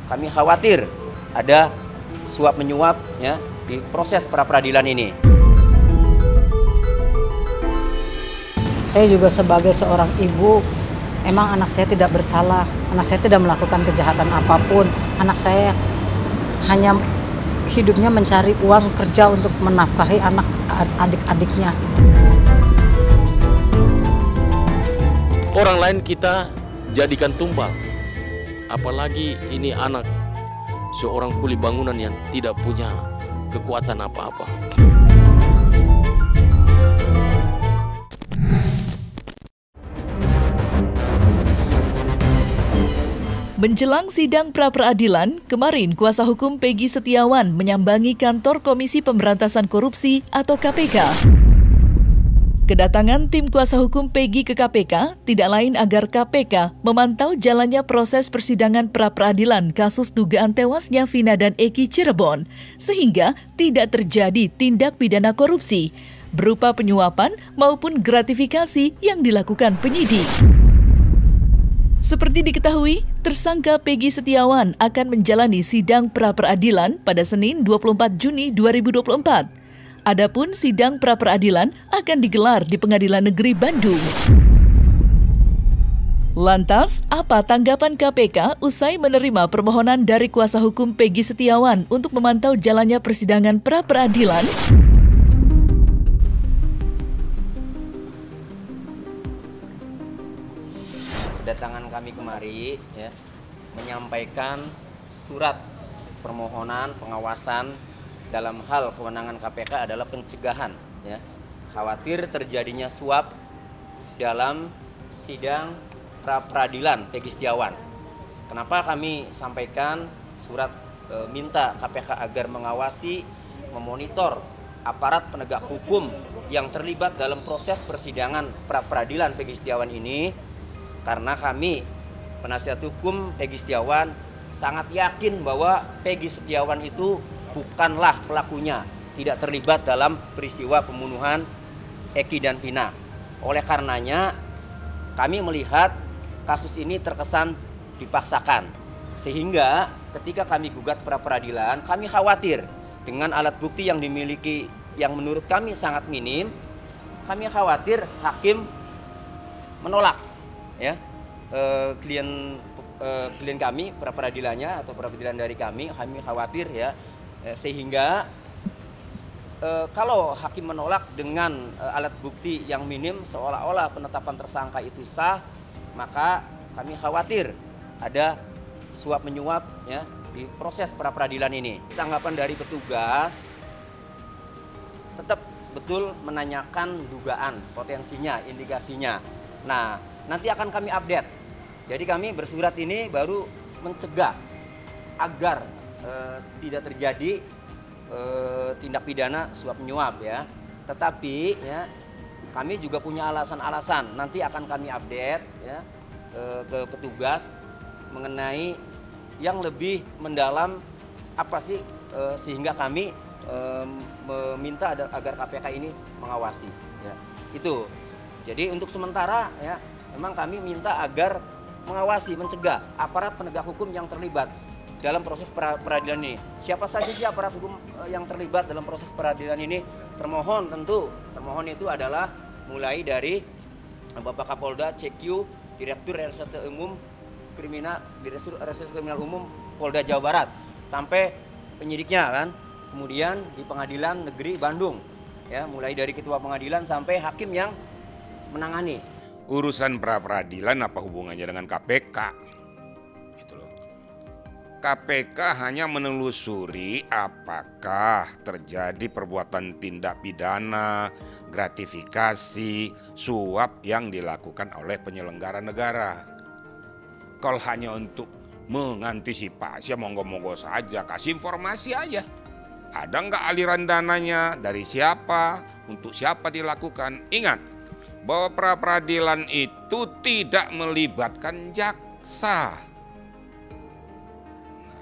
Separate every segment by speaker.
Speaker 1: Kami khawatir ada suap menyuap ya di proses pra peradilan ini.
Speaker 2: Saya juga sebagai seorang ibu, emang anak saya tidak bersalah. Anak saya tidak melakukan kejahatan apapun. Anak saya hanya hidupnya mencari uang kerja untuk menafkahi anak adik-adiknya.
Speaker 3: Orang lain kita jadikan tumbal. Apalagi ini anak seorang kuli bangunan yang tidak punya kekuatan apa-apa.
Speaker 4: Menjelang sidang pra-peradilan, kemarin kuasa hukum Peggy Setiawan menyambangi kantor Komisi Pemberantasan Korupsi atau KPK. Kedatangan tim kuasa hukum Peggy ke KPK tidak lain agar KPK memantau jalannya proses persidangan pra-peradilan kasus dugaan tewasnya Vina dan Eki Cirebon, sehingga tidak terjadi tindak pidana korupsi, berupa penyuapan maupun gratifikasi yang dilakukan penyidik. Seperti diketahui, tersangka Peggy Setiawan akan menjalani sidang pra-peradilan pada Senin 24 Juni 2024. Adapun sidang pra-peradilan akan digelar di Pengadilan Negeri Bandung. Lantas, apa tanggapan KPK usai menerima permohonan dari kuasa hukum Peggy Setiawan untuk memantau jalannya persidangan pra-peradilan?
Speaker 1: Kedatangan kami kemari ya, menyampaikan surat permohonan pengawasan dalam hal kewenangan KPK adalah pencegahan ya. Khawatir terjadinya suap dalam sidang pra-peradilan Peggy Setiawan. Kenapa kami sampaikan surat minta KPK agar mengawasi, memonitor aparat penegak hukum yang terlibat dalam proses persidangan pra-peradilan Peggy Setiawan ini? Karena kami, penasihat hukum Peggy Setiawan, sangat yakin bahwa Peggy Setiawan itu bukanlah pelakunya, tidak terlibat dalam peristiwa pembunuhan Eki dan Vina. Oleh karenanya, kami melihat kasus ini terkesan dipaksakan. Sehingga ketika kami gugat pra-peradilan, kami khawatir dengan alat bukti yang dimiliki yang menurut kami sangat minim, kami khawatir hakim menolak ya klien kami pra-peradilannya atau pra-peradilan dari kami khawatir ya sehingga kalau hakim menolak dengan alat bukti yang minim seolah-olah penetapan tersangka itu sah, maka kami khawatir ada suap menyuap ya di proses pra-peradilan ini. Tanggapan dari petugas tetap betul menanyakan dugaan, potensinya, indikasinya. Nah, nanti akan kami update. Jadi kami bersurat ini baru mencegah agar tidak terjadi tindak pidana suap menyuap ya. Tetapi ya kami juga punya alasan-alasan. Nanti akan kami update ya ke petugas mengenai yang lebih mendalam apa sih sehingga kami meminta agar KPK ini mengawasi ya. Itu. Jadi untuk sementara ya memang kami minta agar mengawasi, mencegah aparat penegak hukum yang terlibat dalam proses peradilan ini. Siapa saja sih aparat hukum yang terlibat dalam proses peradilan ini? Termohon tentu. Termohon itu adalah mulai dari Bapak Kapolda, CQ, Direktur Reserse Umum Kriminal, Direktur Reserse Kriminal Umum Polda Jawa Barat, sampai penyidiknya kan. Kemudian di Pengadilan Negeri Bandung, ya mulai dari Ketua Pengadilan sampai hakim yang menangani.
Speaker 5: Urusan pra-peradilan apa hubungannya dengan KPK? Gitu loh. KPK hanya menelusuri apakah terjadi perbuatan tindak pidana, gratifikasi, suap yang dilakukan oleh penyelenggara negara. Kalau hanya untuk mengantisipasi, monggo-monggo saja, kasih informasi aja. Ada nggak aliran dananya, dari siapa, untuk siapa dilakukan. Ingat, bahwa pra-peradilan itu tidak melibatkan jaksa.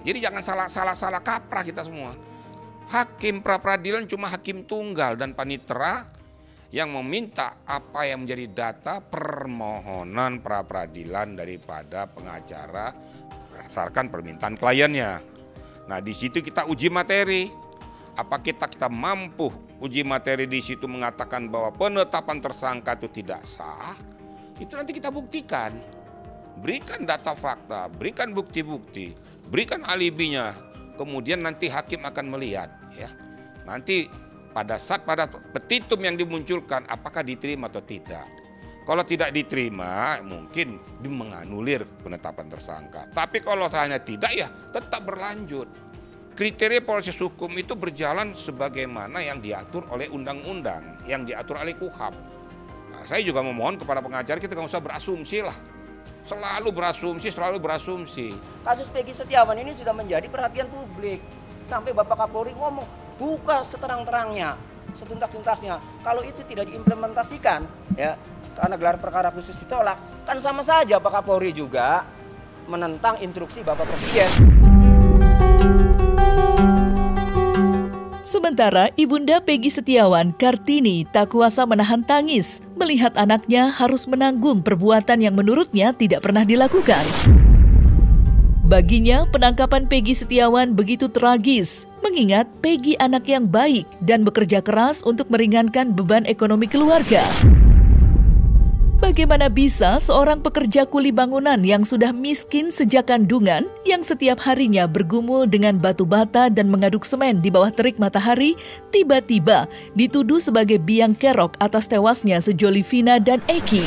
Speaker 5: Jadi jangan salah kaprah kita semua. Hakim pra-peradilan cuma hakim tunggal dan panitera yang meminta apa yang menjadi data permohonan pra-peradilan daripada pengacara berdasarkan permintaan kliennya. Nah, di situ kita uji materi. Apa kita mampu uji materi di situ mengatakan bahwa penetapan tersangka itu tidak sah? Itu nanti kita buktikan. Berikan data fakta, berikan bukti-bukti, berikan alibinya. Kemudian nanti hakim akan melihat, ya. Nanti pada petitum yang dimunculkan apakah diterima atau tidak. Kalau tidak diterima, mungkin menganulir penetapan tersangka. Tapi kalau hanya tidak, ya tetap berlanjut. Kriteria proses hukum itu berjalan sebagaimana yang diatur oleh undang-undang, yang diatur oleh KUHAP. Nah, saya juga memohon kepada pengacara kita nggak usah berasumsi lah. Selalu berasumsi.
Speaker 1: Kasus Peggy Setiawan ini sudah menjadi perhatian publik. Sampai Bapak Kapolri ngomong, buka seterang-terangnya, setuntas-tuntasnya. Kalau itu tidak diimplementasikan, ya, karena gelar perkara khusus ditolak, kan sama saja Pak Kapolri juga menentang instruksi Bapak Presiden.
Speaker 4: Sementara Ibunda Peggy Setiawan, Kartini, tak kuasa menahan tangis melihat anaknya harus menanggung perbuatan yang menurutnya tidak pernah dilakukan. Baginya, penangkapan Peggy Setiawan begitu tragis, mengingat Peggy anak yang baik dan bekerja keras untuk meringankan beban ekonomi keluarga. Bagaimana bisa seorang pekerja kuli bangunan yang sudah miskin sejak kandungan, yang setiap harinya bergumul dengan batu bata dan mengaduk semen di bawah terik matahari, tiba-tiba dituduh sebagai biang kerok atas tewasnya sejoli Vina dan Eki?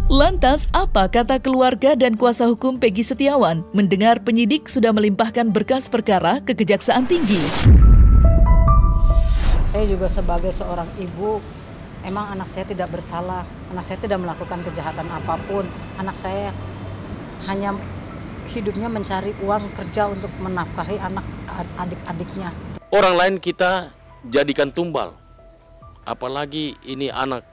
Speaker 4: Lantas, apa kata keluarga dan kuasa hukum Peggy Setiawan mendengar penyidik sudah melimpahkan berkas perkara ke Kejaksaan Tinggi?
Speaker 2: Saya juga sebagai seorang ibu, emang anak saya tidak bersalah, anak saya tidak melakukan kejahatan apapun. Anak saya hanya hidupnya mencari uang kerja untuk menafkahi anak adik-adiknya.
Speaker 3: Orang lain kita jadikan tumbal, apalagi ini anak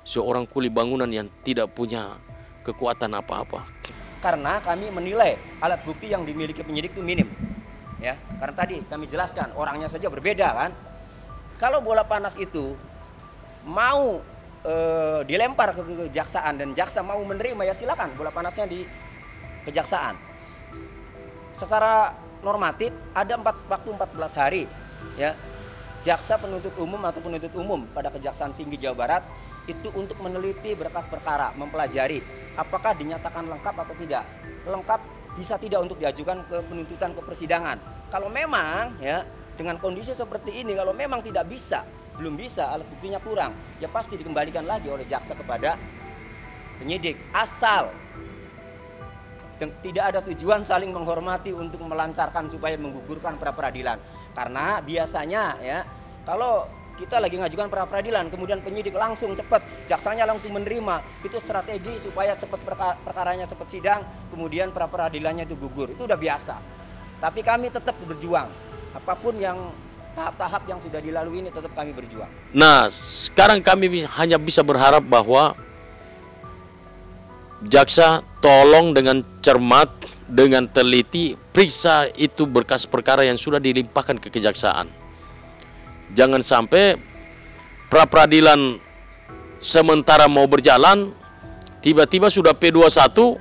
Speaker 3: seorang kuli bangunan yang tidak punya kekuatan apa-apa.
Speaker 1: Karena kami menilai alat bukti yang dimiliki penyidik itu minim, ya. Karena tadi kami jelaskan orangnya saja berbeda kan. Kalau bola panas itu mau dilempar ke kejaksaan dan jaksa mau menerima, ya silakan bola panasnya di kejaksaan. Secara normatif ada waktu 14 hari, ya. Jaksa penuntut umum atau penuntut umum pada Kejaksaan Tinggi Jawa Barat itu untuk meneliti berkas perkara, mempelajari apakah dinyatakan lengkap atau tidak. Lengkap bisa tidak untuk diajukan ke penuntutan ke persidangan. Kalau memang, ya, dengan kondisi seperti ini, kalau memang tidak bisa, belum bisa, alat buktinya kurang, ya pasti dikembalikan lagi oleh jaksa kepada penyidik. Asal tidak ada tujuan saling menghormati untuk melancarkan supaya menggugurkan pra-peradilan. Karena biasanya, ya, kalau kita lagi ngajukan pra-peradilan, kemudian penyidik langsung cepat, jaksanya langsung menerima, itu strategi supaya cepat perkaranya cepat sidang, kemudian pra-peradilannya itu gugur. Itu udah biasa. Tapi kami tetap berjuang. Apapun yang tahap-tahap yang sudah dilalui ini tetap kami berjuang.
Speaker 3: Nah, sekarang kami hanya bisa berharap bahwa jaksa tolong dengan cermat, dengan teliti, periksa itu berkas perkara yang sudah dilimpahkan ke kejaksaan. Jangan sampai pra-peradilan sementara mau berjalan, tiba-tiba sudah P21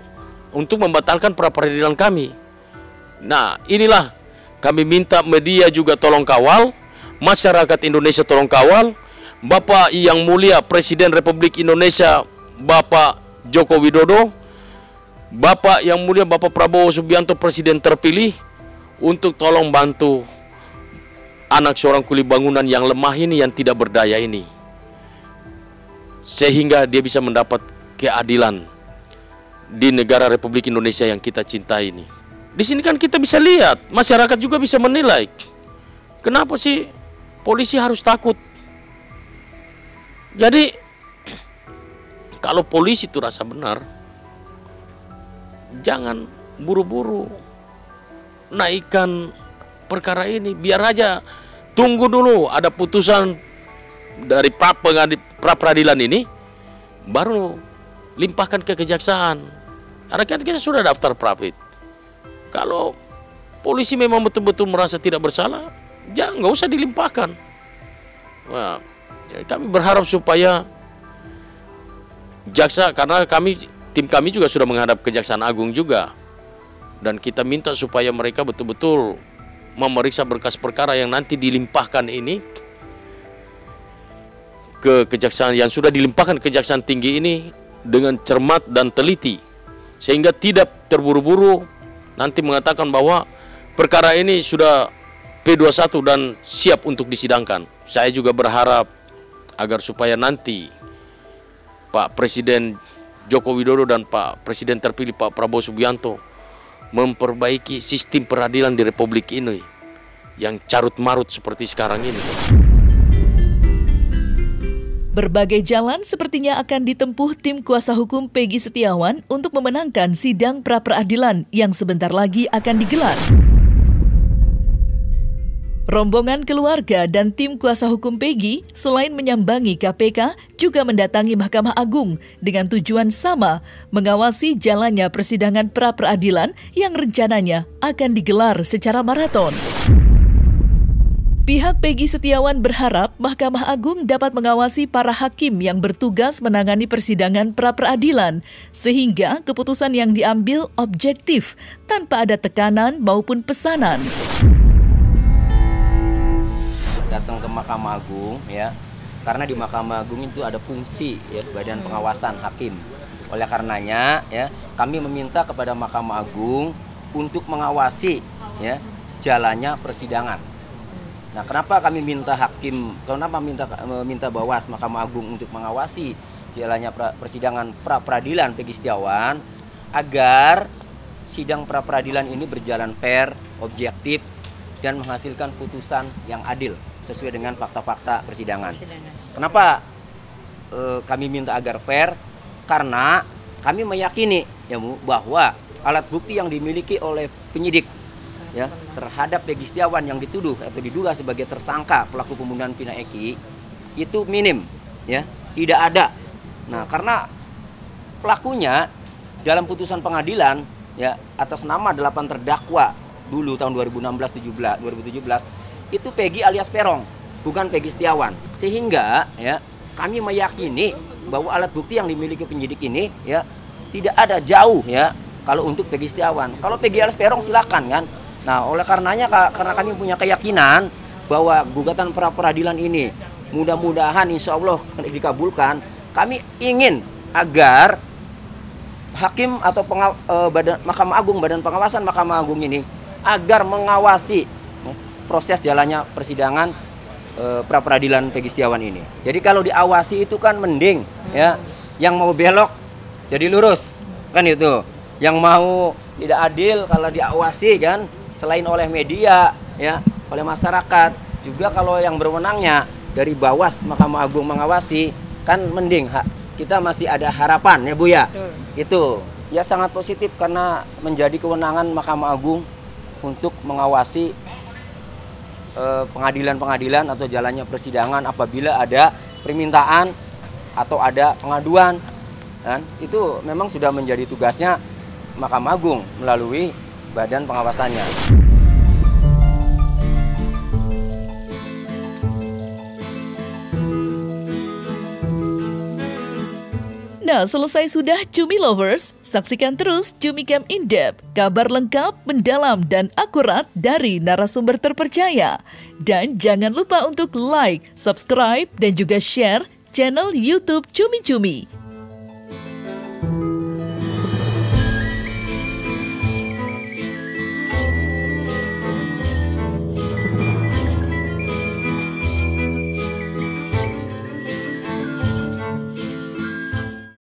Speaker 3: untuk membatalkan pra-peradilan kami. Nah, inilah kami minta media juga tolong kawal, masyarakat Indonesia tolong kawal, Bapak yang mulia Presiden Republik Indonesia Bapak Joko Widodo, Bapak yang mulia Bapak Prabowo Subianto Presiden terpilih, untuk tolong bantu anak seorang kuli bangunan yang lemah ini, yang tidak berdaya ini, sehingga dia bisa mendapat keadilan di negara Republik Indonesia yang kita cintai ini. Di sini kan kita bisa lihat, masyarakat juga bisa menilai, kenapa sih polisi harus takut. Jadi kalau polisi itu rasa benar, jangan buru-buru naikkan perkara ini, biar aja tunggu dulu ada putusan dari pra-peradilan ini, baru limpahkan ke kejaksaan. Karena kita sudah daftar prapit. Kalau polisi memang betul-betul merasa tidak bersalah, nggak usah dilimpahkan. Nah, ya, kami berharap supaya jaksa, karena kami tim kami juga sudah menghadap Kejaksaan Agung juga. Dan kita minta supaya mereka betul-betul memeriksa berkas perkara yang nanti dilimpahkan ini ke kejaksaan, yang sudah dilimpahkan ke Kejaksaan Tinggi ini dengan cermat dan teliti, sehingga tidak terburu-buru nanti mengatakan bahwa perkara ini sudah P21 dan siap untuk disidangkan. Saya juga berharap agar supaya nanti Pak Presiden Joko Widodo dan Pak Presiden terpilih Pak Prabowo Subianto memperbaiki sistem peradilan di Republik ini yang carut-marut seperti sekarang ini.
Speaker 4: Berbagai jalan sepertinya akan ditempuh tim kuasa hukum Peggy Setiawan untuk memenangkan sidang pra-peradilan yang sebentar lagi akan digelar. Rombongan keluarga dan tim kuasa hukum Peggy selain menyambangi KPK juga mendatangi Mahkamah Agung dengan tujuan sama, mengawasi jalannya persidangan pra-peradilan yang rencananya akan digelar secara maraton. Pihak Peggy Setiawan berharap Mahkamah Agung dapat mengawasi para hakim yang bertugas menangani persidangan pra-peradilan, sehingga keputusan yang diambil objektif tanpa ada tekanan maupun pesanan.
Speaker 1: Datang ke Mahkamah Agung ya, karena di Mahkamah Agung itu ada fungsi ya Badan Pengawasan Hakim. Oleh karenanya ya, kami meminta kepada Mahkamah Agung untuk mengawasi ya jalannya persidangan. Nah, kenapa kami minta minta Bawas Mahkamah Agung untuk mengawasi jalannya persidangan pra-peradilan Peggy Setiawan, agar sidang pra-peradilan ini berjalan fair, objektif, dan menghasilkan putusan yang adil sesuai dengan fakta-fakta persidangan. Kenapa kami minta agar fair? Karena kami meyakini ya Bu, bahwa alat bukti yang dimiliki oleh penyidik ya terhadap Peggy Setiawan yang dituduh atau diduga sebagai tersangka pelaku pembunuhan Vina Eki itu minim ya, tidak ada. Nah, karena pelakunya dalam putusan pengadilan ya atas nama 8 terdakwa dulu tahun 2017 itu Peggy alias Perong, bukan Peggy Setiawan. Sehingga ya kami meyakini bahwa alat bukti yang dimiliki penyidik ini ya tidak ada jauh ya kalau untuk Peggy Setiawan. Kalau Peggy alias Perong silakan kan. Nah, oleh karenanya karena kami punya keyakinan bahwa gugatan pra-peradilan ini mudah-mudahan insya Allah dikabulkan, kami ingin agar hakim atau Mahkamah Agung, Badan Pengawasan Mahkamah Agung ini agar mengawasi proses jalannya persidangan pra-peradilan Peggy Setiawan ini. Jadi kalau diawasi itu kan mending ya, yang mau belok jadi lurus kan itu. Yang mau tidak adil kalau diawasi kan, selain oleh media ya, oleh masyarakat, juga kalau yang berwenangnya dari Bawas Mahkamah Agung mengawasi kan mending kita masih ada harapan ya Bu ya. Betul. Itu ya sangat positif karena menjadi kewenangan Mahkamah Agung untuk mengawasi pengadilan-pengadilan atau jalannya persidangan apabila ada permintaan atau ada pengaduan kan, itu memang sudah menjadi tugasnya Mahkamah Agung melalui badan pengawasannya.
Speaker 4: Nah, selesai sudah Cumi Lovers, saksikan terus Cumi Camp In-Depth, kabar lengkap, mendalam, dan akurat dari narasumber terpercaya. Dan jangan lupa untuk like, subscribe, dan juga share channel YouTube Cumi Cumi.